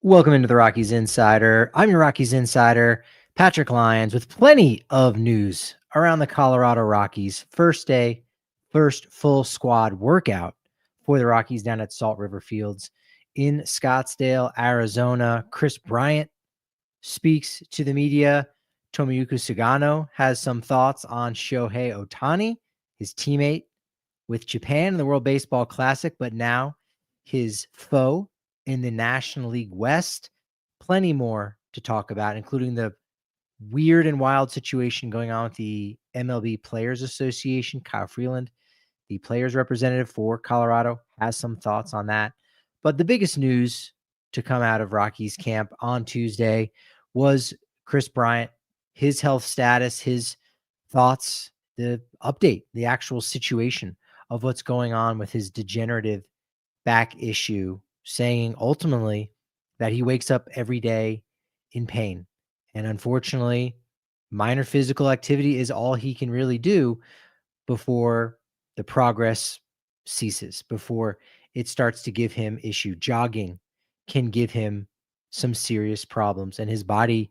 Welcome into the Rockies Insider. I'm your Rockies Insider, Patrick Lyons, with plenty of news around the Colorado Rockies. First day, first full squad workout for the Rockies down at Salt River Fields in Scottsdale, Arizona. Kris Bryant speaks to the media. Tomoyuki Sugano has some thoughts on Shohei Ohtani, his teammate with Japan in the World Baseball Classic, but now his foe in the National League West. Plenty more to talk about, including the weird and wild situation going on with the MiLB Players Association. Kyle Freeland, the players representative for Colorado, has some thoughts on that. But the biggest news to come out of Rockies camp on Tuesday was Kris Bryant, his health status, his thoughts, the update, the actual situation of what's going on with his degenerative back issue, saying ultimately that he wakes up every day in pain. And unfortunately, minor physical activity is all he can really do before the progress ceases, before it starts to give him issue. Jogging can give him some serious problems, and his body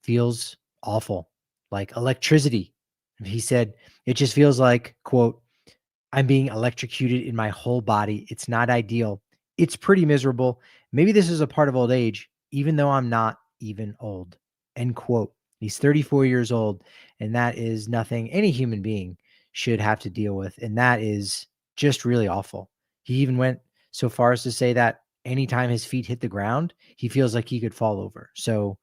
feels awful, like electricity. He said, it just feels like, quote, I'm being electrocuted in my whole body. It's not ideal. It's pretty miserable. Maybe this is a part of old age, even though I'm not even old, end quote. He's 34 years old, and that is nothing any human being should have to deal with. And that is just really awful. He even went so far as to say that anytime his feet hit the ground, he feels like he could fall over. So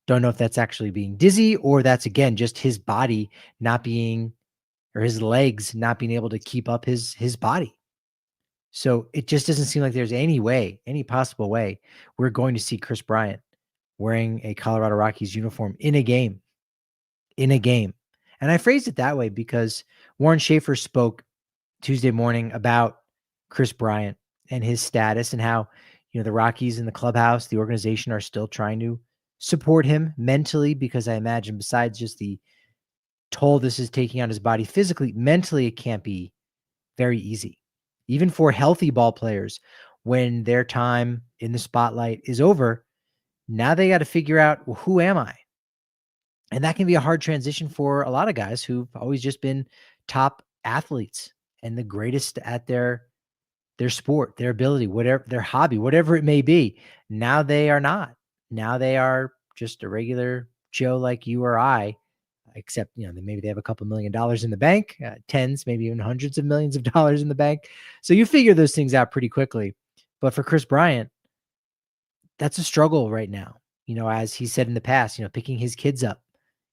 don't know if that's actually being dizzy or that's, again, just his body not being, or his legs not being able to keep up his body. So it just doesn't seem like there's any way, any possible way we're going to see Kris Bryant wearing a Colorado Rockies uniform in a game. And I phrased it that way because Warren Schaeffer spoke Tuesday morning about Kris Bryant and his status and how, the Rockies and the clubhouse, the organization, are still trying to support him mentally, because I imagine besides just the toll this is taking on his body physically, mentally, it can't be very easy. Even for healthy ball players, when their time in the spotlight is over, now they got to figure out, well, who am I? And that can be a hard transition for a lot of guys who've always just been top athletes and the greatest at their sport, their ability, whatever their hobby, whatever it may be. Now they are not. Now they are just a regular Joe like you or I, except, maybe they have a couple $1 million in the bank, tens, maybe even hundreds of millions of dollars in the bank. So you figure those things out pretty quickly. But for Kris Bryant, that's a struggle right now. As he said in the past, picking his kids up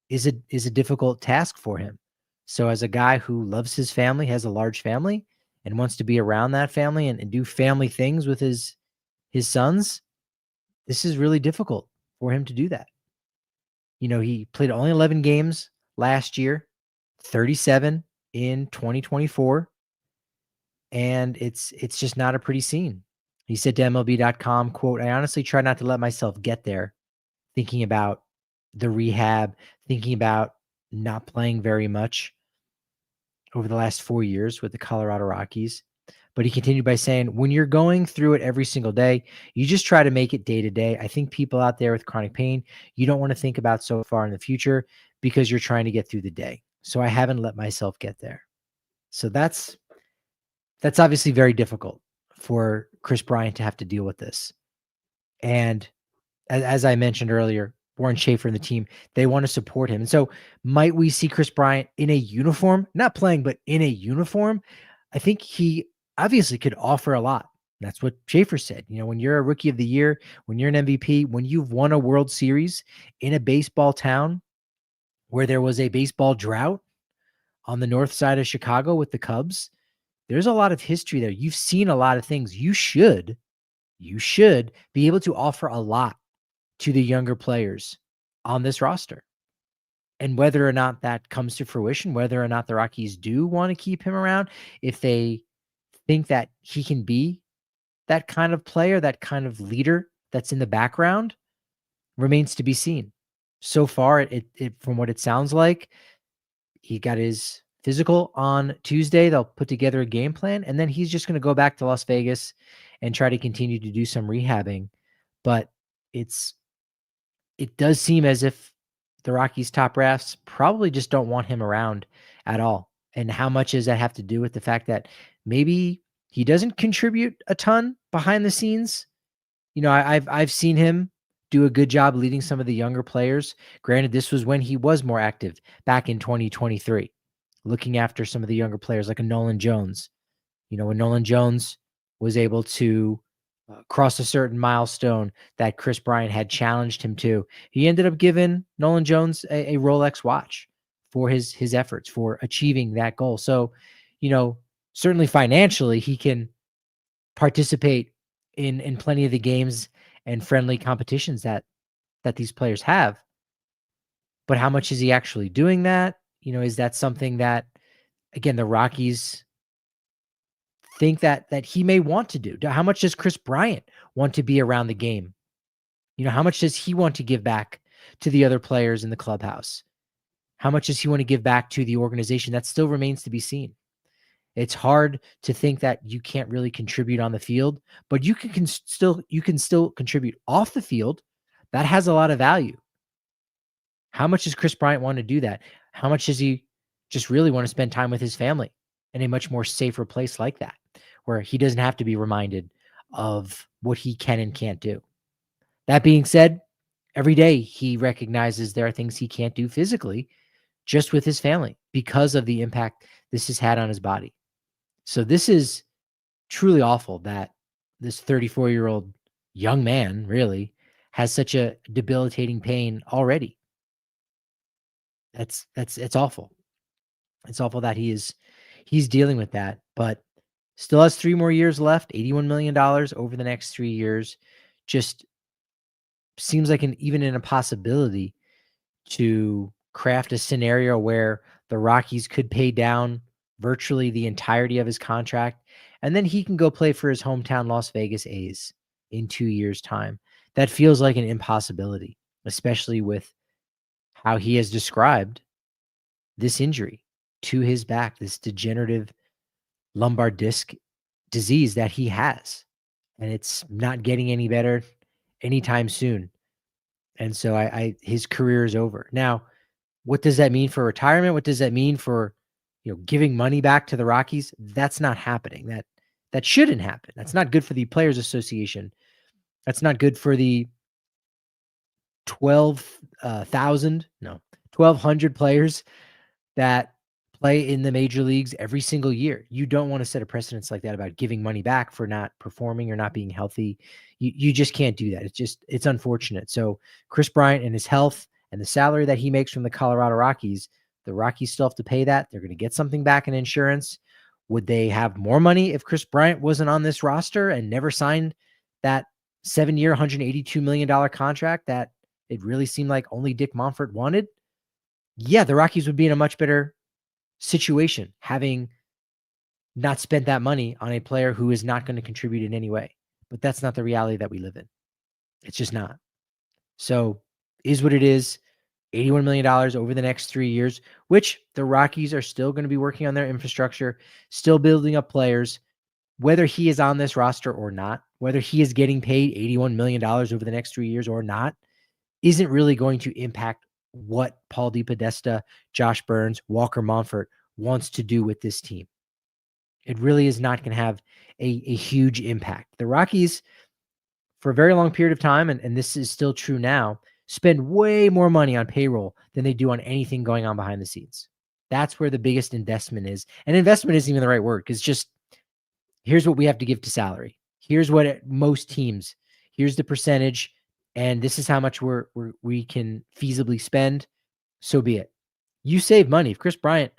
is a difficult task for him. So as a guy who loves his family, has a large family, and wants to be around that family and do family things with his sons, this is really difficult for him to do that. He played only 11 games last year, 37 in 2024, and it's just not a pretty scene. He said to MLB.com, quote, I honestly try not to let myself get there, thinking about the rehab, thinking about not playing very much over the last 4 years with the Colorado Rockies. But he continued by saying, when you're going through it every single day, you just try to make it day to day. I think people out there with chronic pain, you don't want to think about so far in the future because you're trying to get through the day. So I haven't let myself get there. So that's obviously very difficult for Kris Bryant to have to deal with this. And as I mentioned earlier, Warren Schaeffer and the team, they want to support him. And so might we see Kris Bryant in a uniform, not playing, but in a uniform? I think he obviously could offer a lot. That's what Schaeffer said. When you're a rookie of the year, when you're an MVP, when you've won a World Series in a baseball town where there was a baseball drought on the north side of Chicago with the Cubs, there's a lot of history there. You've seen a lot of things. You should be able to offer a lot to the younger players on this roster. And whether or not that comes to fruition, whether or not the Rockies do want to keep him around, if they think that he can be that kind of player, that kind of leader that's in the background, remains to be seen. So far, it from what it sounds like, he got his physical on Tuesday. They'll put together a game plan, and then he's just going to go back to Las Vegas and try to continue to do some rehabbing. But it does seem as if the Rockies' top brass probably just don't want him around at all. And how much does that have to do with the fact that maybe he doesn't contribute a ton behind the scenes? I've seen him do a good job leading some of the younger players. Granted, this was when he was more active back in 2023, looking after some of the younger players like a Nolan Jones. When Nolan Jones was able to cross a certain milestone that Kris Bryant had challenged him to, he ended up giving Nolan Jones a Rolex watch for his efforts for achieving that goal. So, certainly financially, he can participate in plenty of the games and friendly competitions that these players have. But how much is he actually doing that? Is that something that, again, the Rockies think that he may want to do? How much does Kris Bryant want to be around the game? How much does he want to give back to the other players in the clubhouse? How much does he want to give back to the organization? That still remains to be seen. It's hard to think that you can't really contribute on the field, but you can still contribute off the field. That has a lot of value. How much does Kris Bryant want to do that? How much does he just really want to spend time with his family in a much more safer place like that, where he doesn't have to be reminded of what he can and can't do? That being said, every day he recognizes there are things he can't do physically just with his family because of the impact this has had on his body. So this is truly awful that this 34-year-old young man really has such a debilitating pain already. It's awful. It's awful that he's dealing with that, but still has 3 more years left, $81 million over the next 3 years. Just seems like even in a possibility to craft a scenario where the Rockies could pay down virtually the entirety of his contract, and then he can go play for his hometown Las Vegas A's in 2 years' time. That feels like an impossibility, especially with how he has described this injury to his back, this degenerative lumbar disc disease that he has. And it's not getting any better anytime soon. And so his career is over. Now, what does that mean for retirement? What does that mean for, giving money back to the Rockies? That's not happening. That shouldn't happen. That's not good for the Players Association. That's not good for the 1,200 players that play in the major leagues every single year. You don't want to set a precedence like that about giving money back for not performing or not being healthy. You just can't do that. It's unfortunate. So Kris Bryant and his health and the salary that he makes from the Colorado Rockies, the Rockies still have to pay that. They're going to get something back in insurance. Would they have more money if Kris Bryant wasn't on this roster and never signed that 7-year, $182 million contract that it really seemed like only Dick Monfort wanted? Yeah, the Rockies would be in a much better situation having not spent that money on a player who is not going to contribute in any way. But that's not the reality that we live in. It's just not. So is what it is. $81 million over the next 3 years, which the Rockies are still going to be working on their infrastructure, still building up players, whether he is on this roster or not, whether he is getting paid $81 million over the next 3 years or not, isn't really going to impact what Paul DePodesta, Josh Burns, Walker Monfort wants to do with this team. It really is not going to have a huge impact. The Rockies, for a very long period of time, and this is still true now, spend way more money on payroll than they do on anything going on behind the scenes. That's where the biggest investment is. And investment isn't even the right word, because just here's what we have to give to salary. Here's what most teams, here's the percentage, and this is how much we can feasibly spend. So be it. You save money. If Kris Bryant,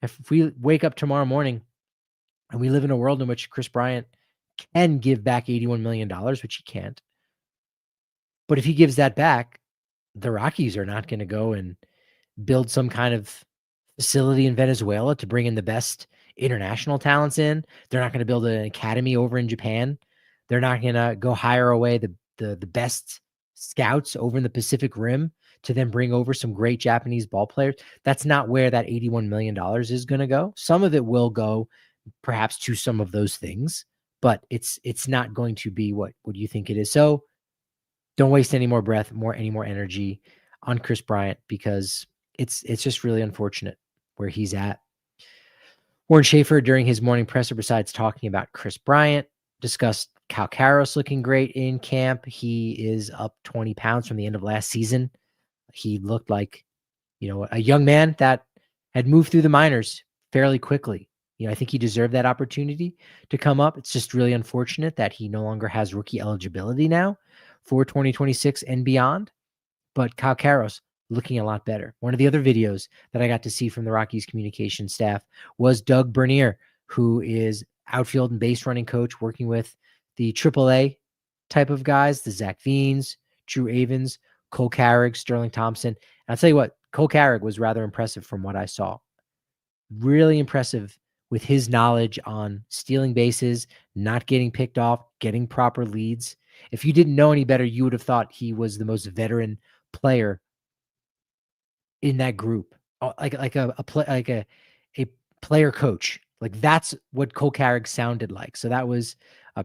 if we wake up tomorrow morning and we live in a world in which Kris Bryant can give back $81 million, which he can't, but if he gives that back, the Rockies are not going to go and build some kind of facility in Venezuela to bring in the best international talents in. They're not going to build an academy over in Japan. They're not going to go hire away the best scouts over in the Pacific Rim to then bring over some great Japanese ball players. That's not where that $81 million is going to go. Some of it will go perhaps to some of those things, but it's not going to be what you think it is. So don't waste any more breath, any more energy on Kris Bryant, because it's just really unfortunate where he's at. Warren Schaeffer, during his morning presser, besides talking about Kris Bryant, discussed Cal Karros looking great in camp. He is up 20 pounds from the end of last season. He looked like, a young man that had moved through the minors fairly quickly. I think he deserved that opportunity to come up. It's just really unfortunate that he no longer has rookie eligibility now for 2026 and beyond. But Kyle Karros looking a lot better. One of the other videos that I got to see from the Rockies communication staff was Doug Bernier, who is outfield and base running coach working with the AAA type of guys, the Zach Veens, Drew Avens, Cole Carrick, Sterling Thompson. And I'll tell you what, Cole Carrick was rather impressive from what I saw. Really impressive with his knowledge on stealing bases, not getting picked off, getting proper leads. If you didn't know any better, you would have thought he was the most veteran player in that group, like a player coach. Like, that's what Cole Carrick sounded like. So that was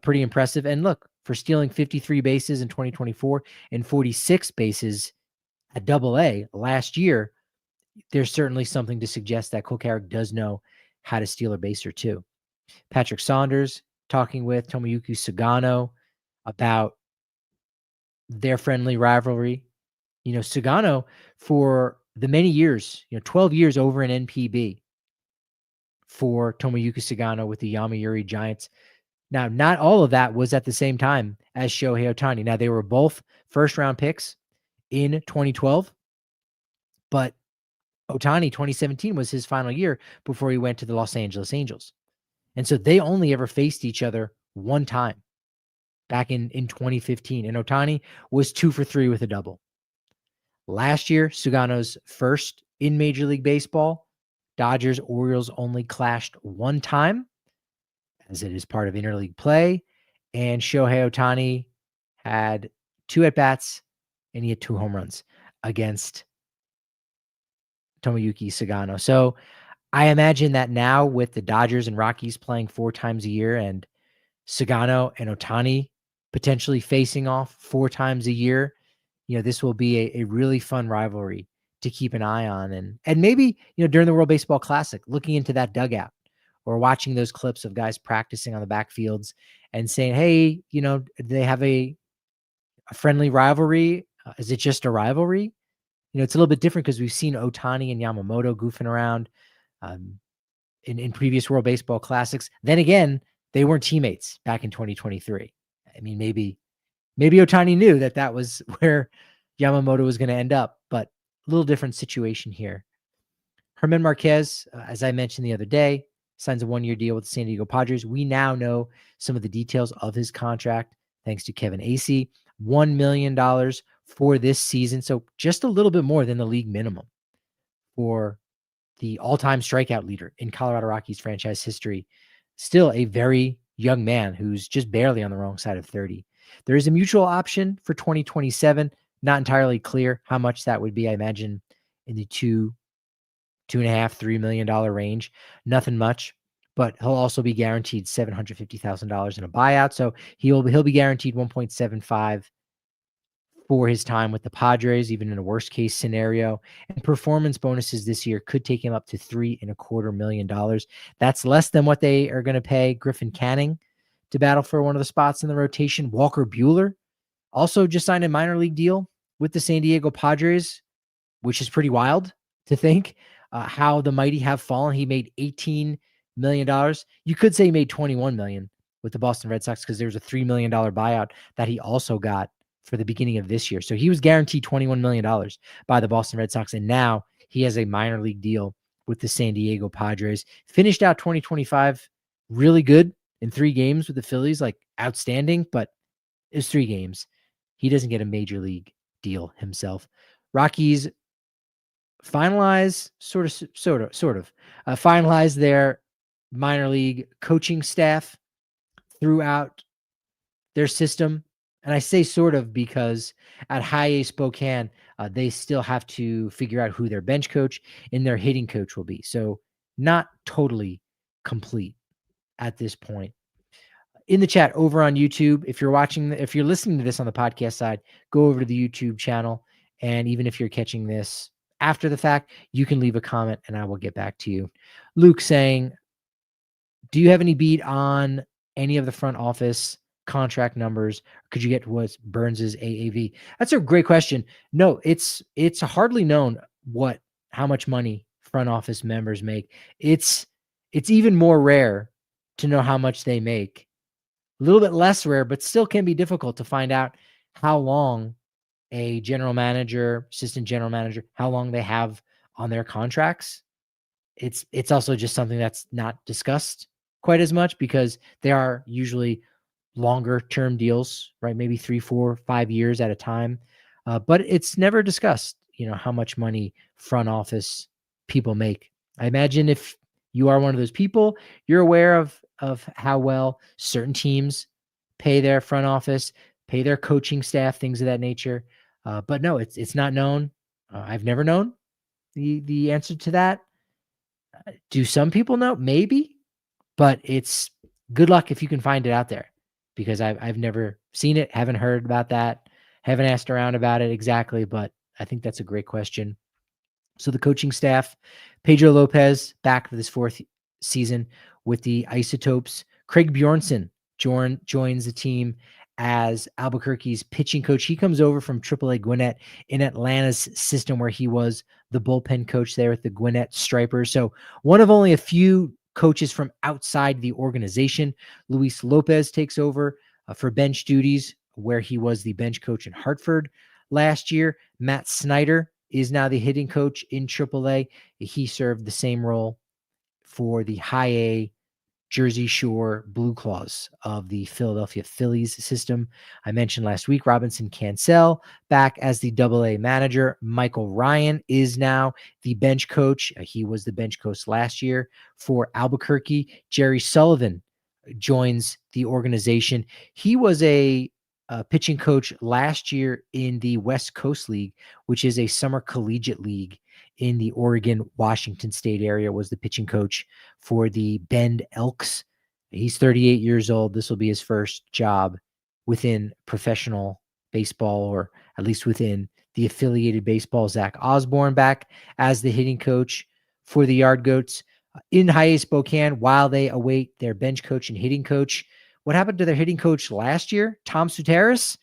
pretty impressive. And look, for stealing 53 bases in 2024 and 46 bases at Double-A last year, there's certainly something to suggest that Cole Carrick does know how to steal a base or two. Patrick Saunders talking with Tomoyuki Sugano about their friendly rivalry. Sugano, for the many years, 12 years over in NPB for Tomoyuki Sugano with the Yomiuri Giants. Now, not all of that was at the same time as Shohei Ohtani. Now, they were both first-round picks in 2012, but Ohtani, 2017, was his final year before he went to the Los Angeles Angels. And so they only ever faced each other one time back in 2015. And Ohtani was 2 for 3 with a double. Last year, Sugano's first in Major League Baseball, Dodgers-Orioles only clashed one time, as it is part of interleague play. And Shohei Ohtani had 2 at-bats, and he had 2 home runs against Tomoyuki Sugano. So I imagine that now, with the Dodgers and Rockies playing 4 times a year, and Sugano and Ohtani potentially facing off 4 times a year, this will be a really fun rivalry to keep an eye on. And maybe, during the World Baseball Classic, looking into that dugout or watching those clips of guys practicing on the backfields and saying, hey, do they have a friendly rivalry? Is it just a rivalry? It's a little bit different because we've seen Ohtani and Yamamoto goofing around in previous World Baseball Classics. Then again, they weren't teammates back in 2023. I mean, maybe Ohtani knew that was where Yamamoto was going to end up, but a little different situation here. Herman Marquez, as I mentioned the other day, signs a 1-year deal with the San Diego Padres. We now know some of the details of his contract, thanks to Kevin Acee. $1 million for this season, so just a little bit more than the league minimum for the all-time strikeout leader in Colorado Rockies franchise history. Still a very young man who's just barely on the wrong side of 30. There is a mutual option for 2027. Not entirely clear how much that would be. I imagine in the $2.5-3 million range. Nothing much, but he'll also be guaranteed $750,000 in a buyout. So he'll be guaranteed 1.75 for his time with the Padres, even in a worst case scenario. And performance bonuses this year could take him up to $3.25 million. That's less than what they are going to pay Griffin Canning to battle for one of the spots in the rotation. Walker Buehler also just signed a minor league deal with the San Diego Padres, which is pretty wild to think how the mighty have fallen. He made $18 million. You could say he made $21 million with the Boston Red Sox, because there's a $3 million buyout that he also got for the beginning of this year. So he was guaranteed $21 million by the Boston Red Sox, and now he has a minor league deal with the San Diego Padres. Finished out 2025 really good in 3 games with the Phillies, like outstanding, but it's 3 games. He doesn't get a major league deal himself. Rockies finalize finalize their minor league coaching staff throughout their system. And I say sort of because at High A Spokane, they still have to figure out who their bench coach and their hitting coach will be. So not totally complete at this point. in the chat over on YouTube. If you're listening to this on the podcast side, go over to the YouTube channel. And even if you're catching this after the fact, you can leave a comment and I will get back to you. Luke saying, do you have any beat on any of the front office contract numbers? Could you get what's Burns's AAV? That's a great question. No, it's hardly known how much money front office members make. It's even more rare to know how much they make. A little bit less rare, but still can be difficult to find out how long a general manager, assistant general manager, how long they have on their contracts. It's also just something that's not discussed quite as much because they are usually longer term deals, right? Maybe 3, 4, 5 years at a time. But it's never discussed, how much money front office people make. I imagine if you are one of those people, you're aware of how well certain teams pay their front office, pay their coaching staff, things of that nature. But no, it's not known. I've never known the answer to that. Do some people know? Maybe, but it's good luck if you can find it out there because I've never seen it, haven't heard about that, haven't asked around about it exactly, but I think that's a great question. So the coaching staff, Pedro Lopez back for this 4th season with the Isotopes. Craig Bjornson joins the team as Albuquerque's pitching coach. He comes over from AAA Gwinnett in Atlanta's system where he was the bullpen coach there at the Gwinnett Stripers. So one of only a few coaches from outside the organization. Luis Lopez takes over for bench duties where he was the bench coach in Hartford last year. Matt Snyder is now the hitting coach in AAA. He served the same role for the high A Jersey Shore Blue Claws of the Philadelphia Phillies system. I mentioned last week, Robinson Cancel back as the AA manager. Michael Ryan is now the bench coach. He was the bench coach last year for Albuquerque. Jerry Sullivan joins the organization. He was a pitching coach last year in the West Coast League, which is a summer collegiate league in the Oregon, Washington State area, was the pitching coach for the Bend Elks. He's 38 years old. This will be his first job within professional baseball, or at least within the affiliated baseball. Zach Osborne back as the hitting coach for the Yard Goats in High A Spokane while they await their bench coach and hitting coach. What happened to their hitting coach last year? Tom Soteris.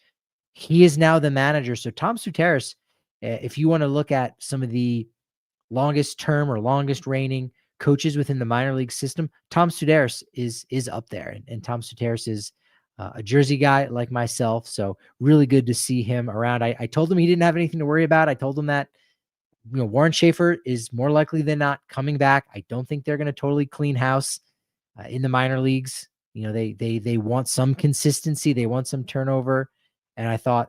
He is now the manager. So Tom Soteris, if you want to look at some of the longest term or longest reigning coaches within the minor league system, Tom Soteris is up there. And Tom Soteris is a Jersey guy like myself. So really good to see him around. I told him he didn't have anything to worry about. I told him that, Warren Schaeffer is more likely than not coming back. I don't think they're going to totally clean house in the minor leagues. They want some consistency. They want some turnover. And I thought,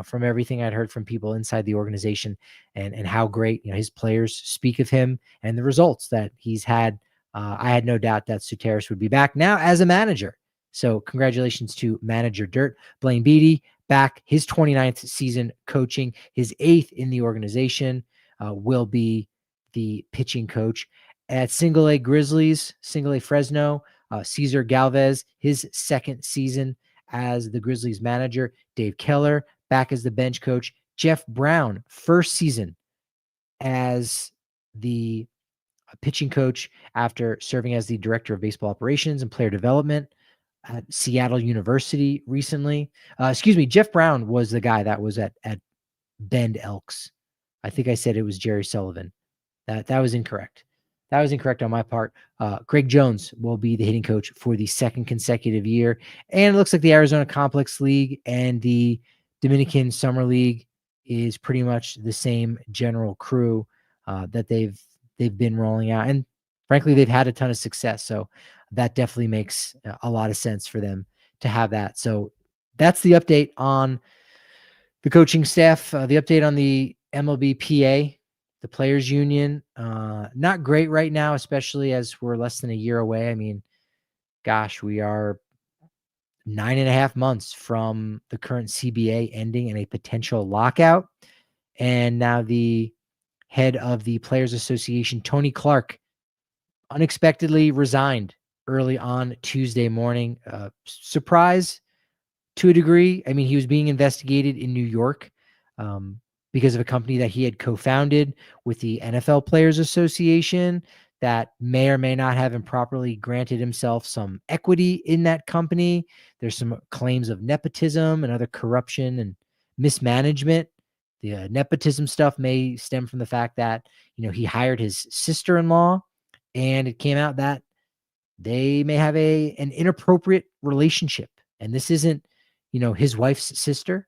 from everything I'd heard from people inside the organization and how great, his players speak of him and the results that he's had, I had no doubt that Soteris would be back now as a manager. So congratulations to Manager Dirt. Blaine Beatty back, his 29th season coaching, his 8th in the organization, will be the pitching coach. At Single A Grizzlies, Single A Fresno, Cesar Galvez, his 2nd season as the Grizzlies manager. Dave Keller back as the bench coach. Jeff Brown, 1st season as the pitching coach after serving as the director of baseball operations and player development at Seattle University recently. Jeff Brown was the guy that was at Bend Elks. I think I said it was Jerry Sullivan. That was incorrect. That was incorrect on my part. Greg Jones will be the hitting coach for the 2nd consecutive year. And it looks like the Arizona Complex League and the Dominican Summer League is pretty much the same general crew that they've been rolling out. And frankly, they've had a ton of success. So that definitely makes a lot of sense for them to have that. So that's the update on the coaching staff, the update on the MLB PA. The players union, not great right now, especially as we're less than a year away. I mean, gosh, we are 9.5 months from the current CBA ending and a potential lockout. And now the head of the Players Association, Tony Clark, unexpectedly resigned early on Tuesday morning. Surprise to a degree. I mean, he was being investigated in New York because of a company that he had co-founded with the NFL Players Association that may or may not have improperly granted himself some equity in that company. There's some claims of nepotism and other corruption and mismanagement. The nepotism stuff may stem from the fact that, he hired his sister-in-law, and it came out that they may have an inappropriate relationship. And this isn't, his wife's sister.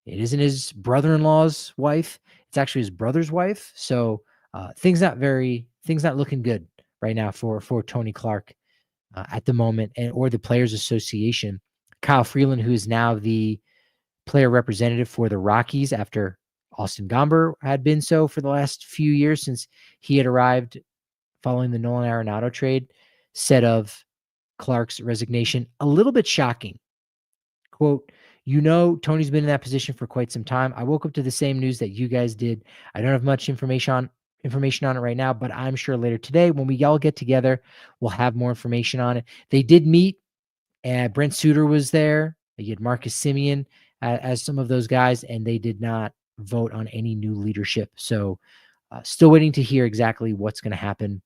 It isn't his brother-in-law's wife. It's actually his brother's wife. So things not looking good right now for Tony Clark at the moment, and or the Players Association. Kyle Freeland, who is now the player representative for the Rockies after Austin Gomber had been so for the last few years since he had arrived following the Nolan Arenado trade, said of Clark's resignation, a little bit shocking. Quote, Tony's been in that position for quite some time. I woke up to the same news that you guys did. I don't have much information on it right now, but I'm sure later today when we all get together, we'll have more information on it. They did meet, and Brent Suter was there. You had Marcus Simeon as some of those guys, and they did not vote on any new leadership. So still waiting to hear exactly what's going to happen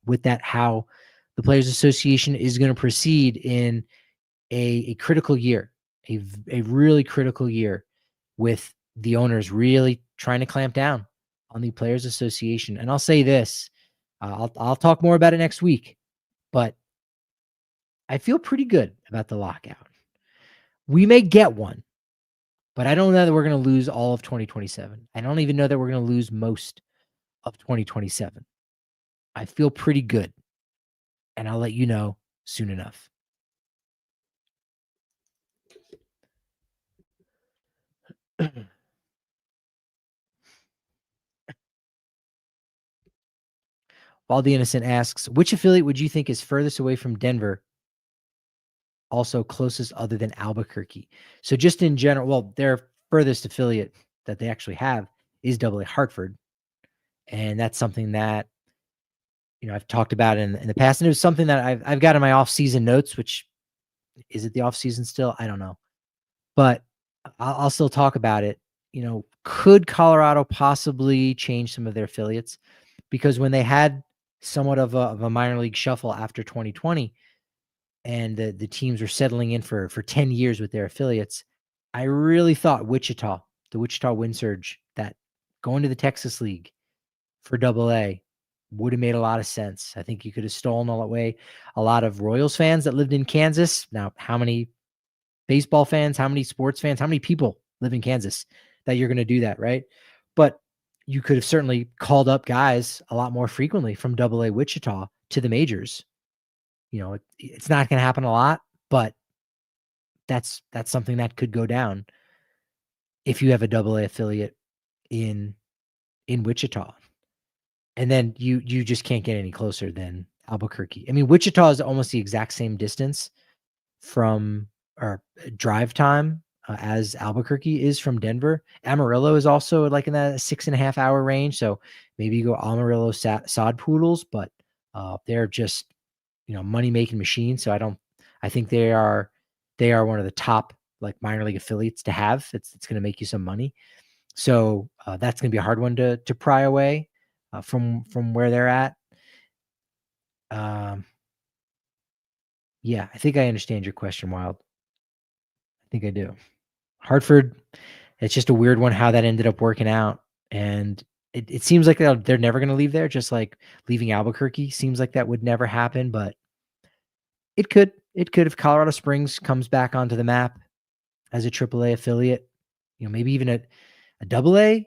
with that, how the Players Association is going to proceed in a critical year, a really critical year, with the owners really trying to clamp down on the Players Association. And I'll say this, I'll talk more about it next week, but I feel pretty good about the lockout. We may get one, but I don't know that we're going to lose all of 2027. I don't even know that we're going to lose most of 2027. I feel pretty good, and I'll let you know soon enough. While the Innocent asks, which affiliate would you think is furthest away from Denver? Also closest other than Albuquerque. So just in general, well, their furthest affiliate that they actually have is AA Hartford. And that's something that, I've talked about in the past. And it was something that I've got in my off-season notes, which is it the off-season still? I don't know. But I'll still talk about it. Could Colorado possibly change some of their affiliates? Because when they had somewhat of a minor league shuffle after 2020, and the teams were settling in for 10 years with their affiliates, I really thought the Wichita Wind Surge, that going to the Texas League for AA would have made a lot of sense. I think you could have stolen all that way a lot of Royals fans that lived in Kansas. Now, how many baseball fans, how many sports fans, how many people live in Kansas that you're going to do that, right? But you could have certainly called up guys a lot more frequently from AA Wichita to the majors. It's not going to happen a lot, but that's something that could go down if you have a AA affiliate in Wichita. And then you just can't get any closer than Albuquerque. I mean, Wichita is almost the exact same distance from, or drive time, as Albuquerque is from Denver. Amarillo is also like in that 6.5 hour range. So maybe you go Amarillo Sod Poodles, but they're just, money making machines. So I think they are one of the top like minor league affiliates to have. It's going to make you some money. So that's going to be a hard one to pry away from where they're at. Yeah, I think I understand your question, Wild. I think I do. Hartford, it's just a weird one how that ended up working out. And it seems like they're never going to leave there, just like leaving Albuquerque seems like that would never happen. But it could if Colorado Springs comes back onto the map as a AAA affiliate, maybe even a AA.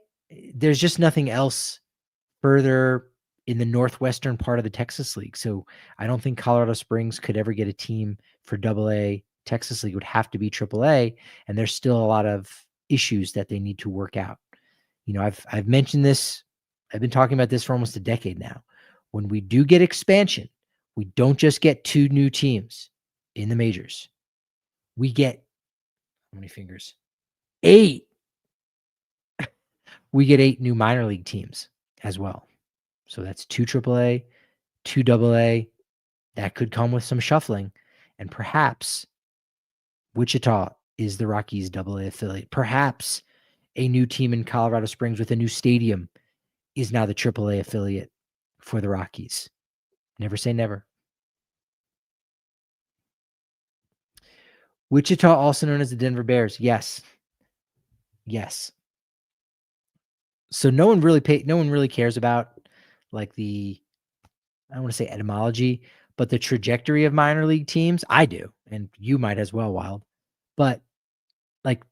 There's just nothing else further in the northwestern part of the Texas League. So I don't think Colorado Springs could ever get a team for AA Texas League. It would have to be AAA, and there's still a lot of issues that they need to work out. I've mentioned this. I've been talking about this for almost a decade now. When we do get expansion, we don't just get 2 new teams in the majors. We get how many fingers? 8. We get 8 new minor league teams as well. So that's 2 AAA, 2 AA. that could come with some shuffling. And perhaps Wichita is the Rockies AA affiliate. Perhaps a new team in Colorado Springs with a new stadium is now the AAA affiliate for the Rockies. Never say never. Wichita, also known as the Denver Bears. Yes. So no one really cares about like the, I don't want to say etymology, but the trajectory of minor league teams. I do, and you might as well, Wild. But like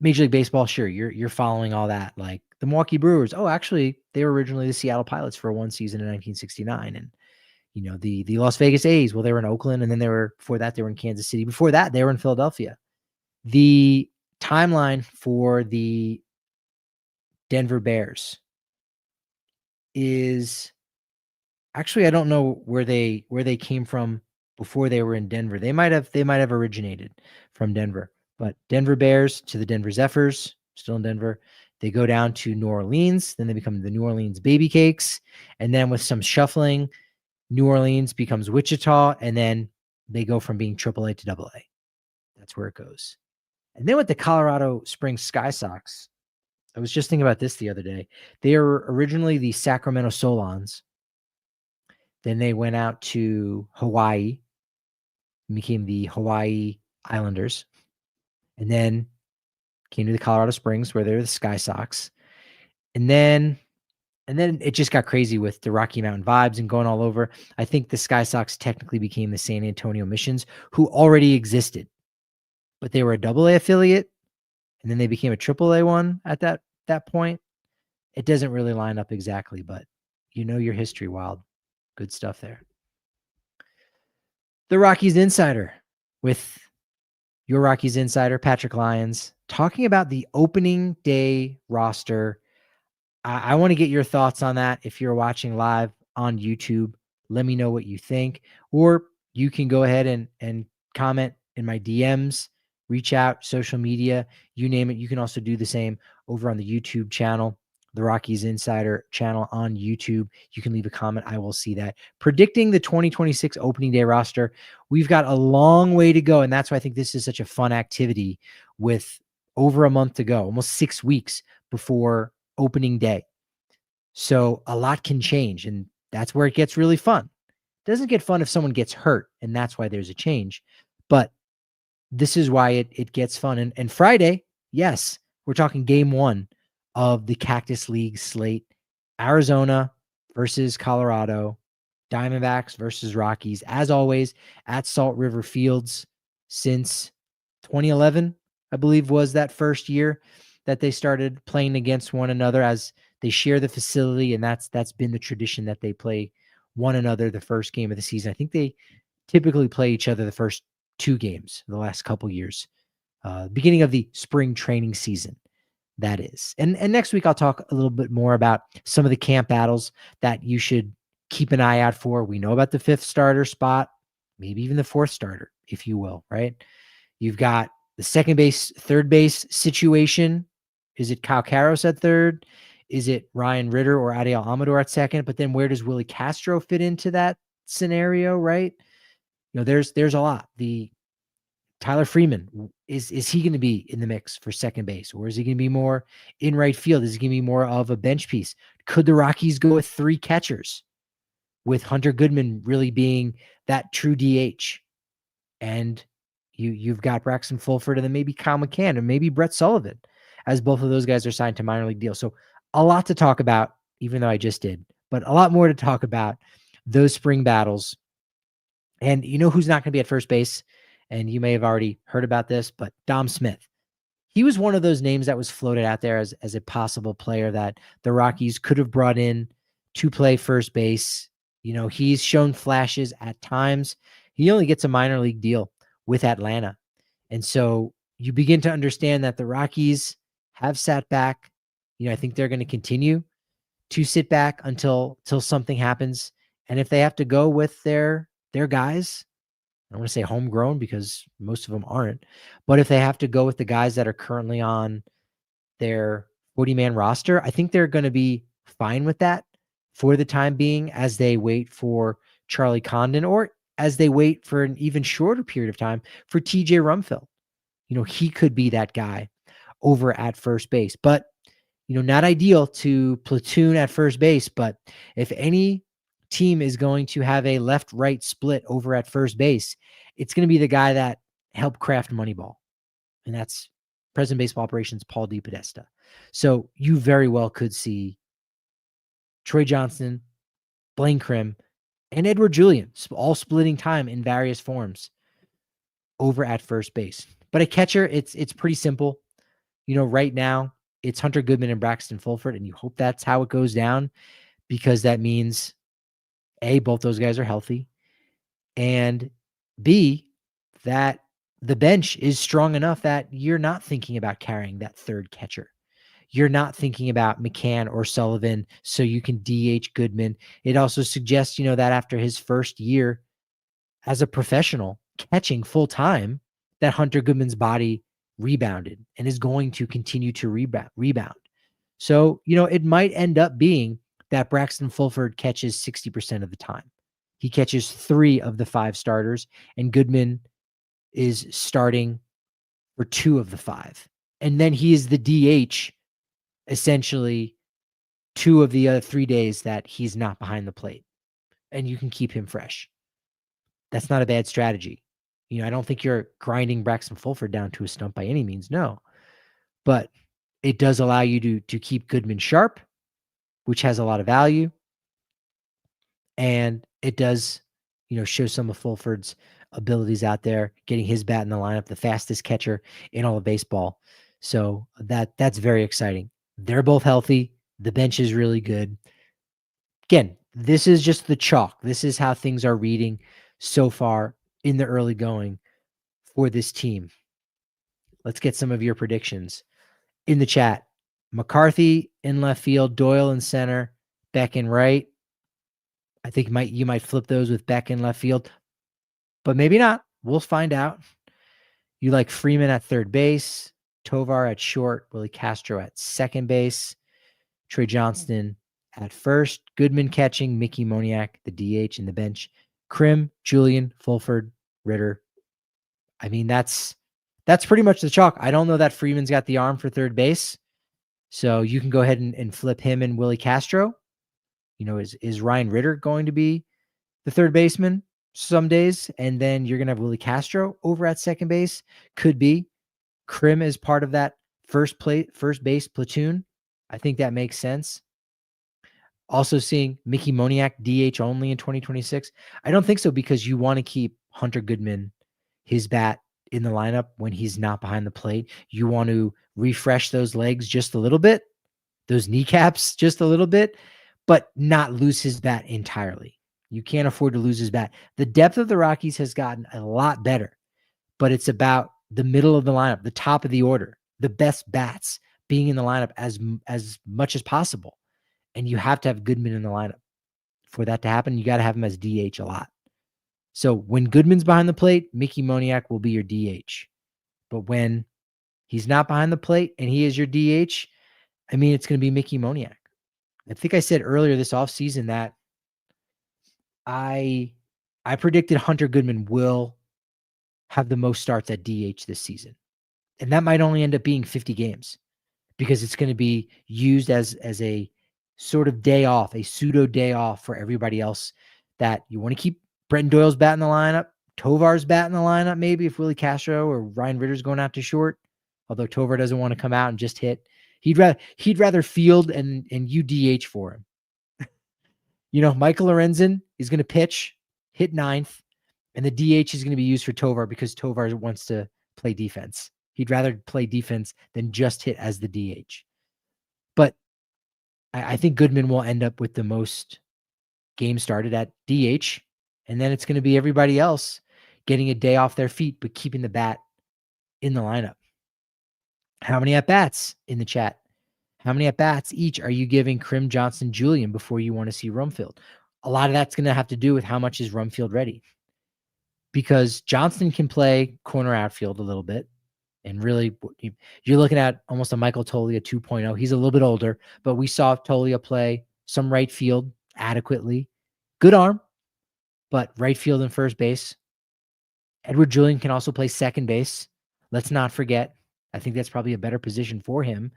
Major League Baseball, sure, you're following all that. Like the Milwaukee Brewers. Oh, actually, they were originally the Seattle Pilots for one season in 1969, and the Las Vegas A's. Well, they were in Oakland, and then before that they were in Kansas City. Before that, they were in Philadelphia. The timeline for the Denver Bears is actually, I don't know where they came from before they were in Denver. They might have originated from Denver. But Denver Bears to the Denver Zephyrs, still in Denver. They go down to New Orleans, then they become the New Orleans Baby Cakes, and then with some shuffling, New Orleans becomes Wichita, and then they go from being AAA to AA. That's where it goes. And then with the Colorado Springs Sky Sox, I was just thinking about this the other day. They were originally the Sacramento Solons. Then they went out to Hawaii and became the Hawaii Islanders. And then came to the Colorado Springs where they're the Sky Sox. And then it just got crazy with the Rocky Mountain vibes and going all over. I think the Sky Sox technically became the San Antonio Missions, who already existed. But they were a AA affiliate, and then they became a AAA one at that point. It doesn't really line up exactly, but you know your history, Wild. Good stuff there. The Rockies Insider with your Rockies Insider, Patrick Lyons, talking about the opening day roster. I want to get your thoughts on that. If you're watching live on YouTube, let me know what you think. Or you can go ahead and comment in my DMs, reach out, social media, you name it. You can also do the same over on the YouTube channel, the Rockies Insider channel on YouTube. You can leave a comment. I will see that. Predicting the 2026 opening day roster. We've got a long way to go, and that's why I think this is such a fun activity with over a month to go, almost 6 weeks before opening day. So a lot can change, and that's where it gets really fun. It doesn't get fun if someone gets hurt, and that's why there's a change. But this is why it gets fun. And Friday, yes, we're talking game 1 of the Cactus League slate. Arizona versus Colorado, Diamondbacks versus Rockies, as always, at Salt River Fields since 2011, I believe, was that first year that they started playing against one another, as they share the facility, and that's been the tradition that they play one another the first game of the season. I think they typically play each other the first 2 games the last couple years, beginning of the spring training season, that is. And next week I'll talk a little bit more about some of the camp battles that you should keep an eye out for. We know about the 5th starter spot, maybe even the 4th starter, if you will, right? You've got the second base, third base situation. Is it Kyle Karros at third? Is it Ryan Ritter or Adiel Amador at second? But then where does Willie Castro fit into that scenario, right? There's a lot. The Tyler Freeman, is he going to be in the mix for second base, or is he going to be more in right field? Is he going to be more of a bench piece? Could the Rockies go with 3 catchers, with Hunter Goodman really being that true DH? And you've got Braxton Fulford, and then maybe Kyle McCann, and maybe Brett Sullivan, as both of those guys are signed to minor league deals. So a lot to talk about, even though I just did, but a lot more to talk about those spring battles. And you know who's not going to be at first base? And you may have already heard about this, but Dom Smith. He was one of those names that was floated out there as a possible player that the Rockies could have brought in to play first base. He's shown flashes at times. He only gets a minor league deal with Atlanta. And so you begin to understand that the Rockies have sat back. I think they're going to continue to sit back until something happens. And if they have to go with their guys, I don't want to say homegrown because most of them aren't, but if they have to go with the guys that are currently on their 40-man roster, I think they're going to be fine with that for the time being, as they wait for Charlie Condon, or as they wait for an even shorter period of time for TJ Rumfield. He could be that guy over at first base, but not ideal to platoon at first base. But if any team is going to have a left-right split over at first base, it's going to be the guy that helped craft Moneyball, and that's President Baseball Operations Paul DePodesta. So you very well could see Troy Johnston, Blaine Crim, and Edward Julian all splitting time in various forms over at first base. But a catcher, it's pretty simple. Right now it's Hunter Goodman and Braxton Fulford, and you hope that's how it goes down, because that means A, both those guys are healthy, and B, that the bench is strong enough that you're not thinking about carrying that third catcher. You're not thinking about McCann or Sullivan so you can DH Goodman. It also suggests, that after his first year as a professional catching full time, that Hunter Goodman's body rebounded and is going to continue to rebound. So, it might end up being that Braxton Fulford catches 60% of the time. He catches 3 of the 5 starters, and Goodman is starting for 2 of the 5. And then he is the DH essentially 2 of the other 3 days that he's not behind the plate, and you can keep him fresh. That's not a bad strategy. I don't think you're grinding Braxton Fulford down to a stump by any means, no. But it does allow you to keep Goodman sharp, which has a lot of value. And it does, show some of Fulford's abilities out there, getting his bat in the lineup, the fastest catcher in all of baseball. So that's very exciting. They're both healthy. The bench is really good. Again, this is just the chalk. This is how things are reading so far in the early going for this team. Let's get some of your predictions in the chat. McCarthy in left field, Doyle in center, Beck in right. I think you might flip those with Beck in left field, but maybe not. We'll find out. You like Freeman at third base, Tovar at short, Willie Castro at second base, Troy Johnston at first, Goodman catching, Mickey Moniak, the DH in the bench, Crim, Julian, Fulford, Ritter. I mean, that's pretty much the chalk. I don't know that Freeman's got the arm for third base, so you can go ahead and flip him and Willie Castro. Is Ryan Ritter going to be the third baseman some days? And then you're going to have Willie Castro over at second base. Could be. Crim is part of that first base platoon. I think that makes sense. Also seeing Mickey Moniak DH only in 2026. I don't think so, because you want to keep Hunter Goodman, his bat, in the lineup when he's not behind the plate. You want to refresh those legs just a little bit, those kneecaps just a little bit, but not lose his bat entirely. You can't afford to lose his bat. The depth of the Rockies has gotten a lot better, but it's about the middle of the lineup, the top of the order, the best bats being in the lineup as much as possible. And you have to have Goodman in the lineup. For that to happen, you got to have him as DH a lot. So when Goodman's behind the plate, Mickey Moniak will be your DH. But when he's not behind the plate and he is your DH, I mean, it's going to be Mickey Moniak. I think I said earlier this offseason that I predicted Hunter Goodman will have the most starts at DH this season. And that might only end up being 50 games, because it's going to be used as a sort of day off, a pseudo day off for everybody else, that you want to keep Brenton Doyle's bat in the lineup, Tovar's bat in the lineup, maybe if Willie Castro or Ryan Ritter's going out to short, although Tovar doesn't want to come out and just hit. He'd rather field and you DH for him. Michael Lorenzen is going to pitch, hit ninth, and the DH is going to be used for Tovar because Tovar wants to play defense. He'd rather play defense than just hit as the DH. But I think Goodman will end up with the most games started at DH, and then it's going to be everybody else getting a day off their feet, but keeping the bat in the lineup. How many at-bats in the chat? How many at-bats each are you giving Crim, Johnson, Julian before you want to see Rumfield? A lot of that's going to have to do with how much is Rumfield ready. Because Johnston can play corner outfield a little bit. And really, you're looking at almost a Michael Toglia 2.0. He's a little bit older, but we saw Toglia play some right field adequately. Good arm, but right field and first base. Edward Julian can also play second base. Let's not forget. I think that's probably a better position for him.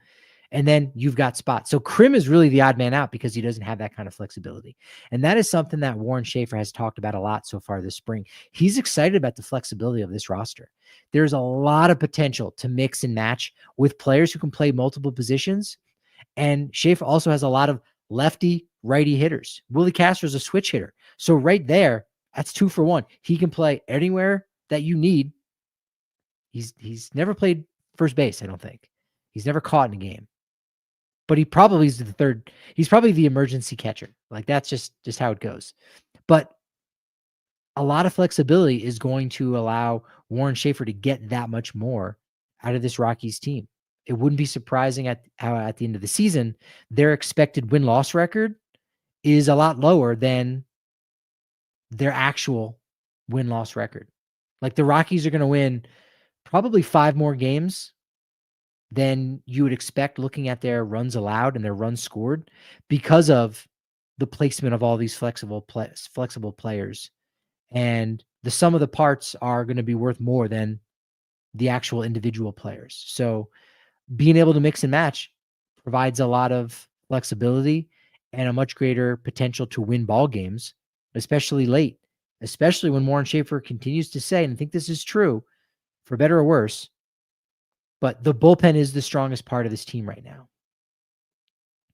And then you've got spots. So Krim is really the odd man out because he doesn't have that kind of flexibility. And that is something that Warren Schaeffer has talked about a lot so far this spring. He's excited about the flexibility of this roster. There's a lot of potential to mix and match with players who can play multiple positions. And Schaeffer also has a lot of lefty, righty hitters. Willie Castro's a switch hitter. So right there, that's 2 for 1. He can play anywhere that you need. He's never played first base, I don't think. He's never caught in a game. But he probably is the third. He's probably the emergency catcher. Like that's just how it goes. But a lot of flexibility is going to allow Warren Schaeffer to get that much more out of this Rockies team. It wouldn't be surprising at the end of the season, their expected win-loss record is a lot lower than their actual win-loss record. Like the Rockies are going to win probably 5 more games than you would expect looking at their runs allowed and their runs scored because of the placement of all these flexible players. And the sum of the parts are going to be worth more than the actual individual players. So being able to mix and match provides a lot of flexibility and a much greater potential to win ball games, especially late, especially when Warren Schaeffer continues to say, and I think this is true for better or worse, but the bullpen is the strongest part of this team right now.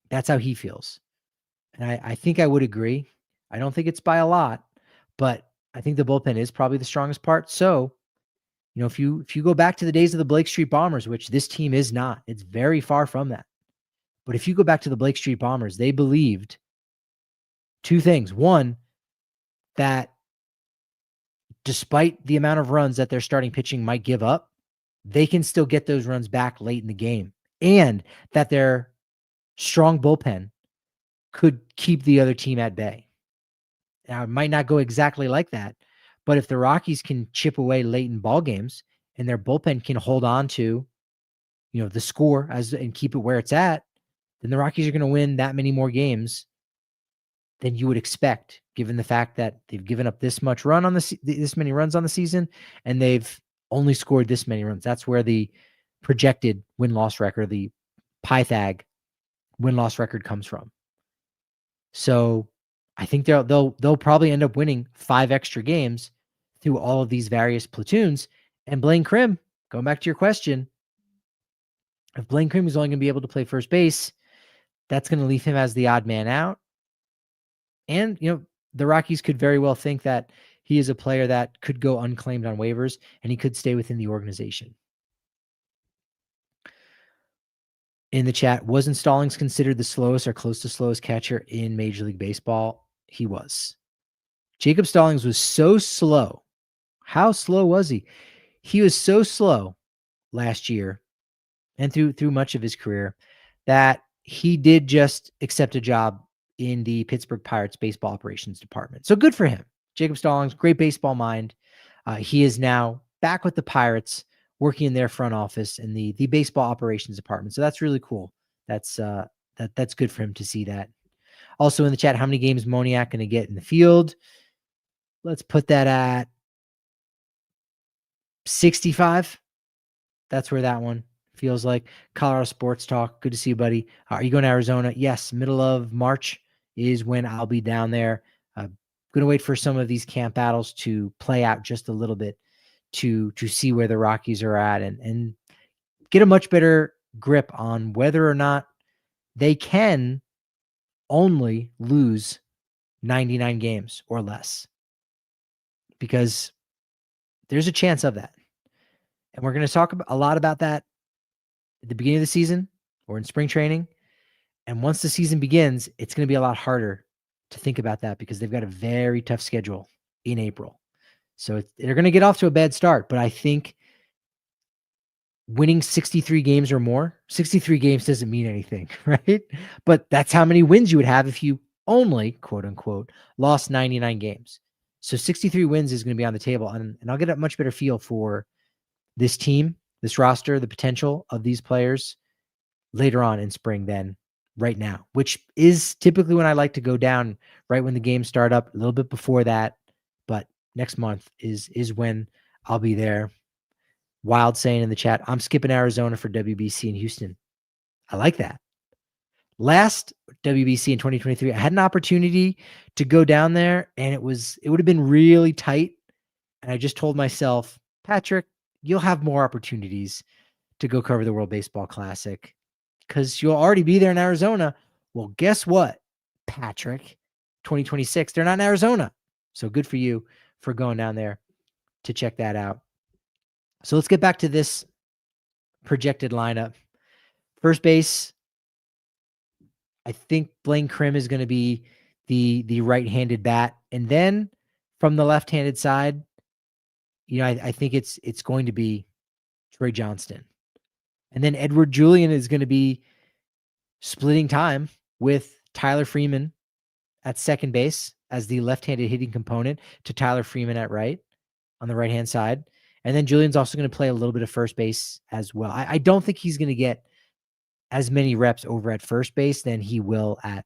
That's how he feels. And I think I would agree. I don't think it's by a lot, but I think the bullpen is probably the strongest part. So, if you go back to the days of the Blake Street Bombers, which this team is not, it's very far from that. But if you go back to the Blake Street Bombers, they believed 2 things. One, that despite the amount of runs that their starting pitching might give up, they can still get those runs back late in the game, and that their strong bullpen could keep the other team at bay. Now, it might not go exactly like that, but if the Rockies can chip away late in ball games and their bullpen can hold on to, the score and keep it where it's at, then the Rockies are going to win that many more games than you would expect, given the fact that they've given up this many runs on the season, and they've only scored this many runs. That's where the projected win-loss record, the Pythag win-loss record, comes from. So I think they'll probably end up winning 5 extra games through all of these various platoons. And Blaine Crim, going back to your question, if Blaine Crim is only going to be able to play first base, that's going to leave him as the odd man out. And, the Rockies could very well think that he is a player that could go unclaimed on waivers and he could stay within the organization. In the chat, wasn't Stallings considered the slowest or close to slowest catcher in Major League Baseball? He was. Jacob Stallings was so slow. How slow was he? He was so slow last year and through much of his career that he did just accept a job in the Pittsburgh Pirates baseball operations department. So good for him. Jacob Stallings, great baseball mind. He is now back with the Pirates, working in their front office in the baseball operations department. So that's really cool. That's good for him to see that. Also in the chat, how many games Moniak going to get in the field? Let's put that at 65. That's where that one feels like. Colorado Sports Talk. Good to see you, buddy. Are you going to Arizona? Yes. Middle of March is when I'll be down there. Going to wait for some of these camp battles to play out just a little bit to see where the Rockies are at and get a much better grip on whether or not they can only lose 99 games or less, because there's a chance of that. And we're going to talk a lot about that at the beginning of the season or in spring training. And once the season begins, it's going to be a lot harder to think about that because they've got a very tough schedule in April. So they're going to get off to a bad start, but I think winning 63 games or more, 63 games doesn't mean anything, right? But that's how many wins you would have if you only, quote unquote, lost 99 games. So 63 wins is going to be on the table, and I'll get a much better feel for this team, this roster, the potential of these players later on in spring than right now, which is typically when I like to go down, right when the games start up, a little bit before that, next month is when I'll be there. Wild saying in the chat, I'm skipping Arizona for WBC in Houston. I like that. Last WBC in 2023, I had an opportunity to go down there, and it would have been really tight. And I just told myself, Patrick, you'll have more opportunities to go cover the World Baseball Classic because you'll already be there in Arizona. Well, guess what, Patrick? 2026, they're not in Arizona. So good for you for going down there to check that out. So let's get back to this projected lineup. First base, I think Blaine Crim is going to be the right-handed bat. And then from the left-handed side, I think it's going to be Troy Johnston. And then Edward Julian is going to be splitting time with Tyler Freeman at second base as the left-handed hitting component to Tyler Freeman at right on the right-hand side. And then Julian's also going to play a little bit of first base as well. I don't think he's going to get as many reps over at first base than he will at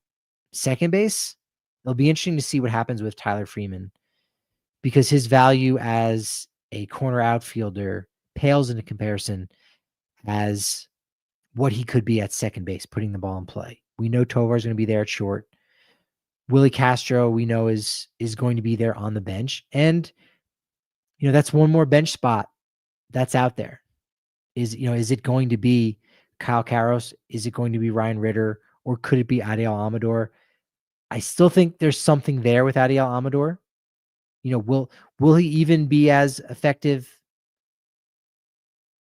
second base. It'll be interesting to see what happens with Tyler Freeman because his value as a corner outfielder pales into comparison as what he could be at second base, putting the ball in play. We know Tovar is going to be there at short. Willie Castro, we know, is going to be there on the bench. And, that's one more bench spot that's out there. Is it going to be Kyle Karros? Is it going to be Ryan Ritter? Or could it be Adiel Amador? I still think there's something there with Adiel Amador. Will he even be as effective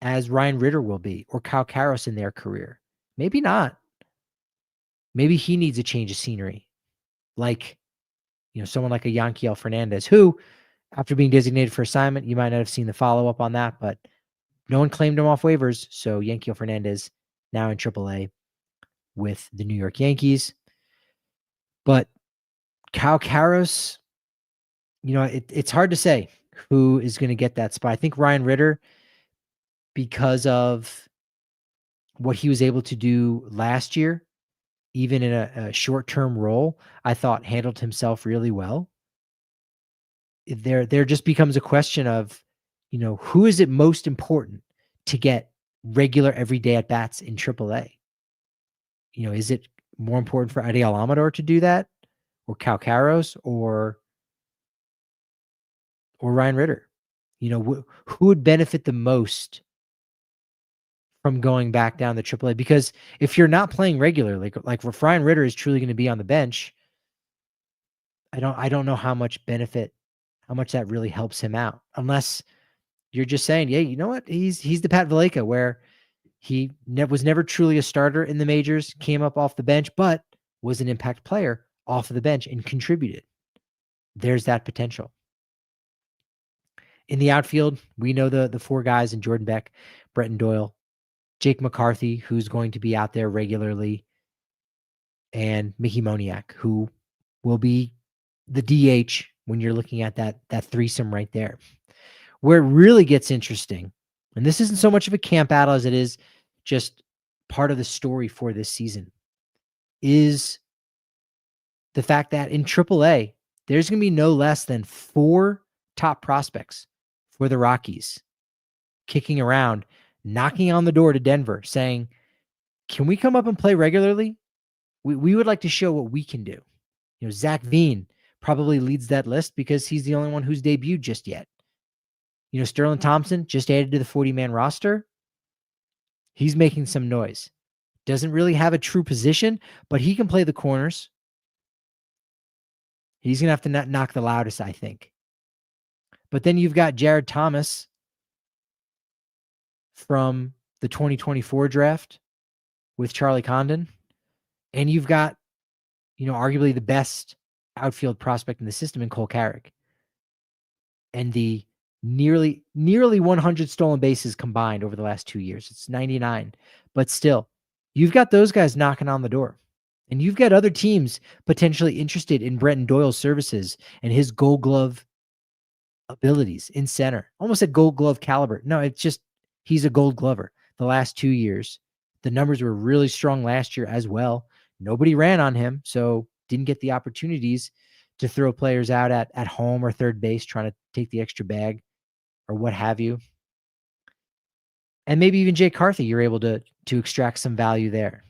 as Ryan Ritter will be or Kyle Karros in their career? Maybe not. Maybe he needs a change of scenery. Like, someone like a Yanquiel Fernandez, who, after being designated for assignment, you might not have seen the follow-up on that, but no one claimed him off waivers. So Yanquiel Fernandez now in AAA with the New York Yankees. But Kyle Karros, it's hard to say who is going to get that spot. I think Ryan Ritter, because of what he was able to do last year, even in a short-term role, I thought handled himself really well. There just becomes a question of, who is it most important to get regular everyday at-bats in AAA? Is it more important for Adiel Amador to do that, or Kyle Karros, or Ryan Ritter? Who would benefit the most from going back down to AAA? Because if you're not playing regularly, like if Ryan Ritter is truly going to be on the bench, I don't know how much that really helps him out, unless you're just saying, yeah, you know what? He's the Pat Valaika, where he was never truly a starter in the majors, came up off the bench, but was an impact player off of the bench and contributed. There's that potential. In the outfield, we know the four guys in Jordan Beck, Bretton Doyle, Jake McCarthy, who's going to be out there regularly, and Mickey Moniak, who will be the DH when you're looking at that threesome right there. Where it really gets interesting, and this isn't so much of a camp battle as it is just part of the story for this season, is the fact that in AAA, there's going to be no less than 4 top prospects for the Rockies kicking around, knocking on the door to Denver saying, can we come up and play regularly? We would like to show what we can do. Zach Veen probably leads that list because he's the only one who's debuted just yet. Sterling Thompson just added to the 40-man roster. He's making some noise. Doesn't really have a true position, but he can play the corners. He's going to have to knock the loudest, I think. But then you've got Jared Thomas from the 2024 draft with Charlie Condon. And you've got, arguably the best outfield prospect in the system in Cole Carrick. And the nearly 100 stolen bases combined over the last 2 years. It's 99. But still, you've got those guys knocking on the door. And you've got other teams potentially interested in Bretton Doyle's services and his Gold Glove abilities in center. Almost a Gold Glove caliber. No, it's just he's a Gold Glover. The last 2 years, the numbers were really strong last year as well. Nobody ran on him, so didn't get the opportunities to throw players out at home or third base, trying to take the extra bag or what have you. And maybe even Jake Carthy, you're able to extract some value there.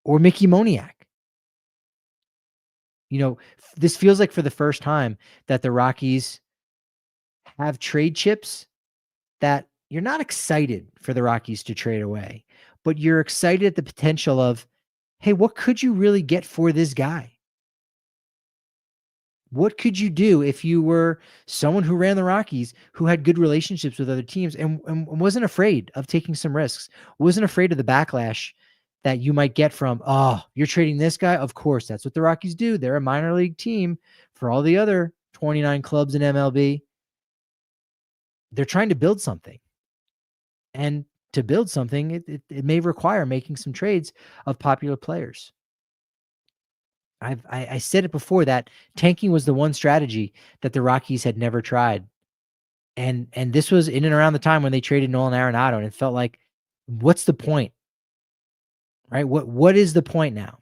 Or Mickey Moniak. This feels like for the first time that the Rockies have trade chips that you're not excited for the Rockies to trade away, but you're excited at the potential of, hey, what could you really get for this guy? What could you do if you were someone who ran the Rockies, who had good relationships with other teams and wasn't afraid of taking some risks, wasn't afraid of the backlash that you might get from, oh, you're trading this guy? Of course, that's what the Rockies do. They're a minor league team for all the other 29 clubs in MLB. They're trying to build something. And to build something, it may require making some trades of popular players. I said it before that tanking was the one strategy that the Rockies had never tried. And this was in and around the time when they traded Nolan Arenado, and it felt like, what's the point? Right? What is the point now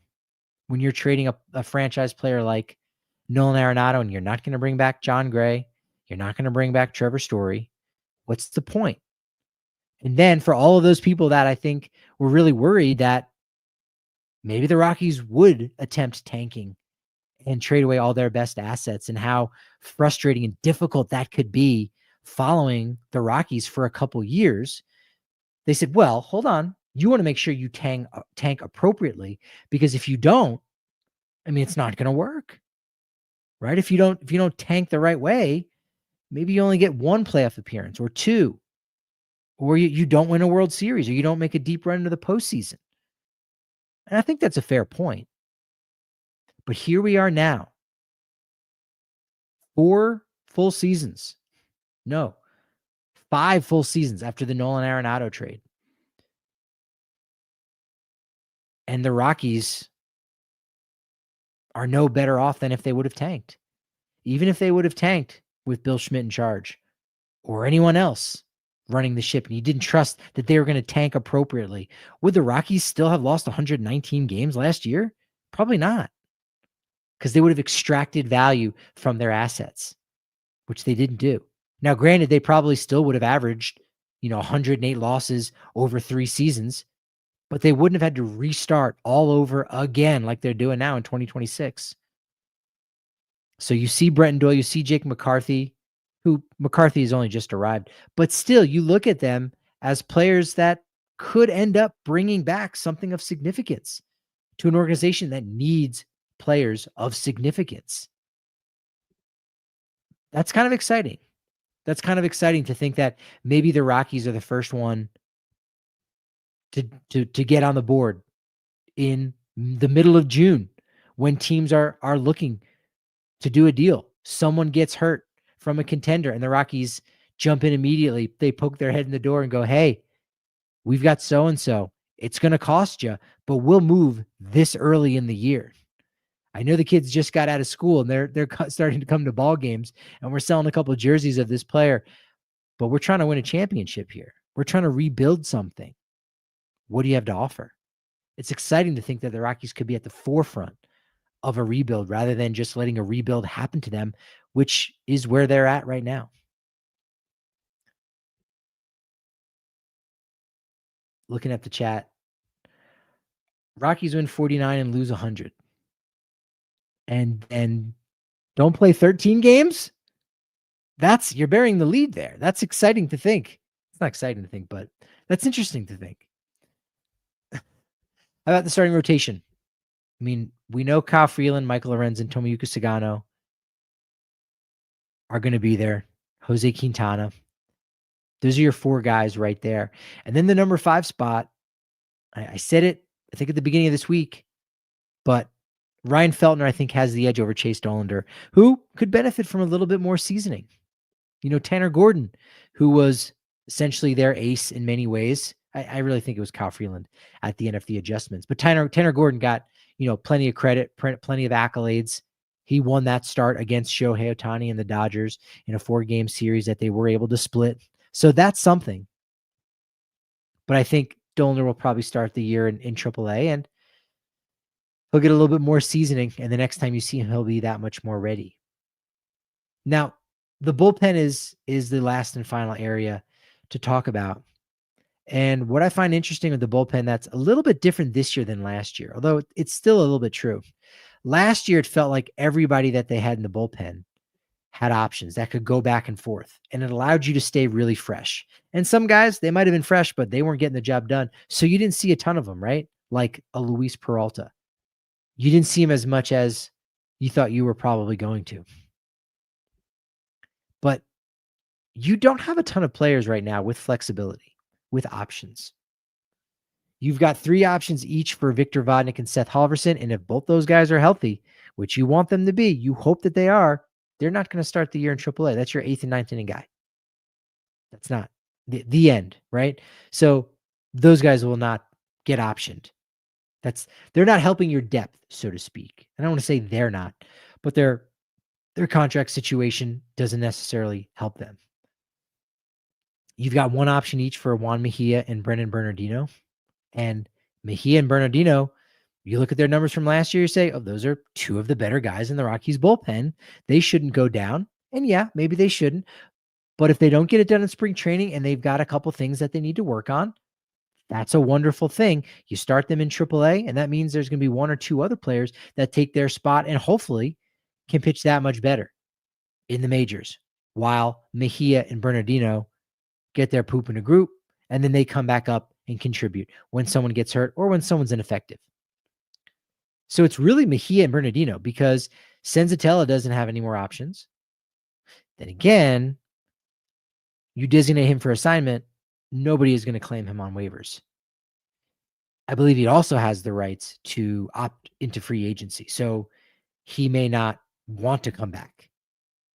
when you're trading a franchise player like Nolan Arenado and you're not going to bring back John Gray, you're not going to bring back Trevor Story? What's the point? And then for all of those people that I think were really worried that maybe the Rockies would attempt tanking and trade away all their best assets, and how frustrating and difficult that could be following the Rockies for a couple years, they said, well, hold on. You want to make sure you tank appropriately, because if you don't, I mean, it's not going to work, right? If you don't tank the right way, maybe you only get one playoff appearance or two, or you don't win a World Series, or you don't make a deep run into the postseason. And I think that's a fair point. But here we are now, 4 full seasons. No, 5 full seasons after the Nolan Arenado trade. And the Rockies are no better off than if they would have tanked. Even if they would have tanked with Bill Schmidt in charge or anyone else running the ship, and you didn't trust that they were going to tank appropriately, would the Rockies still have lost 119 games last year? Probably not, because they would have extracted value from their assets, which they didn't do. Now, granted, they probably still would have averaged, 108 losses over 3 seasons, but they wouldn't have had to restart all over again like they're doing now in 2026. So you see Brenton Doyle, you see Jake McCarthy, who McCarthy has only just arrived, but still you look at them as players that could end up bringing back something of significance to an organization that needs players of significance. That's kind of exciting. That's kind of exciting to think that maybe the Rockies are the first one to get on the board in the middle of June, when teams are looking to do a deal. Someone gets hurt from a contender and the Rockies jump in immediately. They poke their head in the door and go, hey, we've got so-and-so. It's going to cost you, but we'll move this early in the year. I know the kids just got out of school and they're starting to come to ball games, and we're selling a couple of jerseys of this player, but we're trying to win a championship here. We're trying to rebuild something. What do you have to offer? It's exciting to think that the Rockies could be at the forefront of a rebuild rather than just letting a rebuild happen to them, which is where they're at right now. Looking at the chat, Rockies win 49 and lose 100. And don't play 13 games? You're bearing the lead there. That's exciting to think. It's not exciting to think, but that's interesting to think. How about the starting rotation? I mean, we know Kyle Freeland, Michael Lorenz, and Tomoyuki Sugano are going to be there. Jose Quintana. Those are your 4 guys right there. And then the number 5 spot, I said it, I think at the beginning of this week, but Ryan Feltner, I think, has the edge over Chase Dollander, who could benefit from a little bit more seasoning. Tanner Gordon, who was essentially their ace in many ways. I really think it was Kyle Freeland at the end of the adjustments. But Tanner Gordon got, plenty of credit, plenty of accolades. He won that start against Shohei Ohtani and the Dodgers in a 4-game series that they were able to split. So that's something. But I think Dollander will probably start the year in AAA. And He'll get a little bit more seasoning, and the next time you see him, he'll be that much more ready. Now, the bullpen is the last and final area to talk about. And what I find interesting with the bullpen that's a little bit different this year than last year, although it's still a little bit true. Last year, it felt like everybody that they had in the bullpen had options that could go back and forth, and it allowed you to stay really fresh. And some guys, they might have been fresh, but they weren't getting the job done. So you didn't see a ton of them, right? Like a Luis Peralta. You didn't see him as much as you thought you were probably going to. But you don't have a ton of players right now with flexibility, with options. You've got 3 options each for Victor Vodnik and Seth Halverson. And if both those guys are healthy, which you want them to be, you hope that they are, they're not going to start the year in AAA. That's your 8th and 9th inning guy. That's not the end, right? So those guys will not get optioned. They're not helping your depth, so to speak. I don't want to say they're not, but their contract situation doesn't necessarily help them. You've got 1 option each for Juan Mejia and Brennan Bernardino. And Mejia and Bernardino, you look at their numbers from last year, you say, oh, those are 2 of the better guys in the Rockies bullpen. They shouldn't go down. And yeah, maybe they shouldn't. But if they don't get it done in spring training and they've got a couple things that they need to work on, that's a wonderful thing. You start them in AAA, and that means there's going to be 1 or 2 other players that take their spot and hopefully can pitch that much better in the majors, while Mejia and Bernardino get their poop in a group, and then they come back up and contribute when someone gets hurt or when someone's ineffective. So it's really Mejia and Bernardino, because Senzatella doesn't have any more options. Then again, you designate him for assignment, nobody is going to claim him on waivers. I believe he also has the rights to opt into free agency. So he may not want to come back.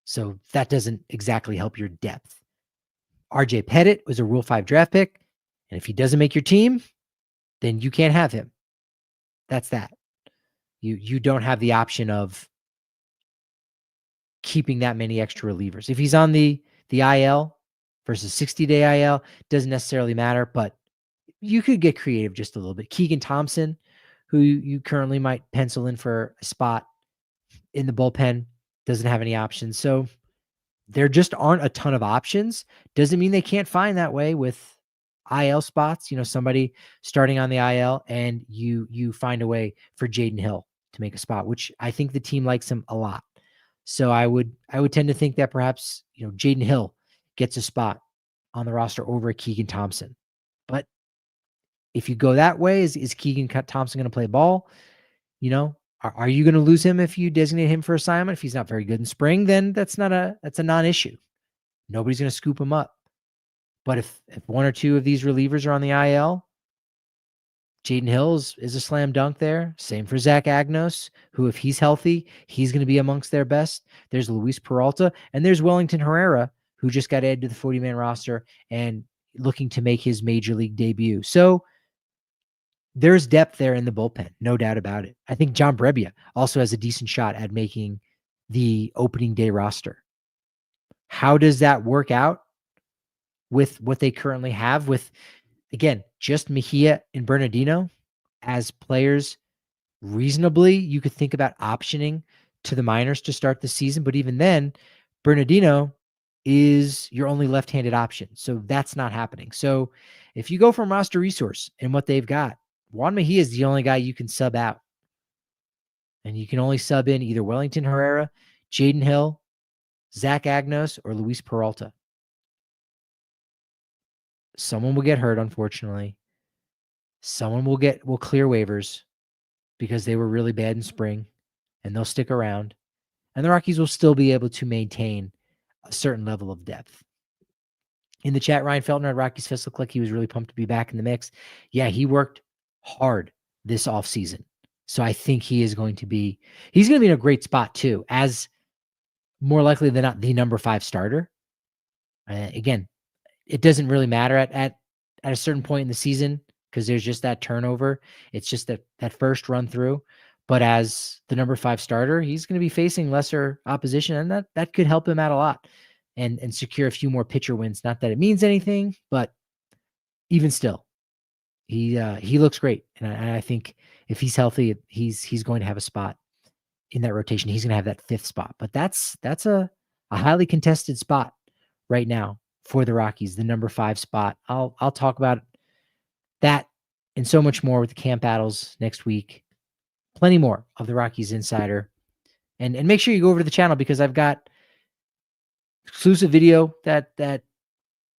So that doesn't exactly help your depth. RJ Pettit was a Rule 5 draft pick. And if he doesn't make your team, then you can't have him. That's that. You don't have the option of keeping that many extra relievers. If he's on the IL versus 60-day IL, doesn't necessarily matter, but you could get creative just a little bit. Keegan Thompson, who you currently might pencil in for a spot in the bullpen, doesn't have any options. So there just aren't a ton of options. Doesn't mean they can't find that way with IL spots, somebody starting on the IL, and you find a way for Jaden Hill to make a spot, which I think the team likes him a lot. So I would tend to think that perhaps, Jaden Hill gets a spot on the roster over Keegan Thompson. But if you go that way, is Keegan Thompson going to play ball? Are you going to lose him if you designate him for assignment? If he's not very good in spring, then that's a non-issue. Nobody's going to scoop him up. But if 1 or 2 of these relievers are on the IL, Jaden Hill is a slam dunk there. Same for Zach Agnos, who, if he's healthy, he's going to be amongst their best. There's Luis Peralta, and there's Wellington Herrera, who just got added to the 40-man roster and looking to make his major league debut. So there's depth there in the bullpen, no doubt about it. I think John Brebbia also has a decent shot at making the opening day roster. How does that work out with what they currently have with, again, just Mejia and Bernardino as players? Reasonably, you could think about optioning to the minors to start the season, but even then, Bernardino is your only left-handed option. So that's not happening. So if you go from roster resource and what they've got, Juan Mejia is the only guy you can sub out. And you can only sub in either Wellington Herrera, Jaden Hill, Zach Agnos, or Luis Peralta. Someone will get hurt, unfortunately. Someone will clear waivers because they were really bad in spring, and they'll stick around. And the Rockies will still be able to maintain a certain level of depth. In the chat, Ryan Feltner at Rockies Fest looked like he was really pumped to be back in the mix. Yeah, he worked hard this offseason. So I think he's going to be in a great spot too, as more likely than not the number 5 starter. Again, it doesn't really matter at a certain point in the season because there's just that turnover. It's just that first run through. But as the number 5 starter, he's going to be facing lesser opposition, and that could help him out a lot and secure a few more pitcher wins. Not that it means anything, but even still, He looks great, and I think if he's healthy, he's going to have a spot in that rotation. He's going to have that fifth spot, but that's a highly contested spot right now for the Rockies, the number 5 spot. I'll talk about that and so much more with the camp battles next week. Plenty more of the Rockies Insider, and make sure you go over to the channel because I've got exclusive video that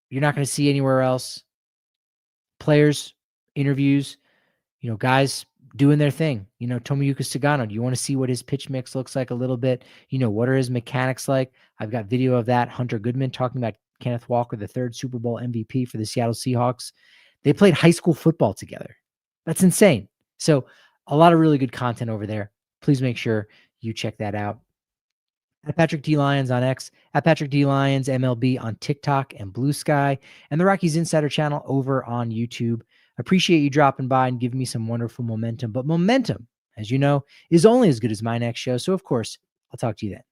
you're not going to see anywhere else. Players, interviews, guys doing their thing. Tomoyuki Sugano, do you want to see what his pitch mix looks like a little bit? What are his mechanics like? I've got video of that. Hunter Goodman talking about Kenneth Walker, the 3rd Super Bowl MVP for the Seattle Seahawks. They played high school football together. That's insane. So a lot of really good content over there. Please make sure you check that out. At Patrick D. Lyons on X, at Patrick D. Lyons MLB on TikTok and Blue Sky, and the Rockies Insider channel over on YouTube. Appreciate you dropping by and giving me some wonderful momentum. But momentum, as you know, is only as good as my next show. So, of course, I'll talk to you then.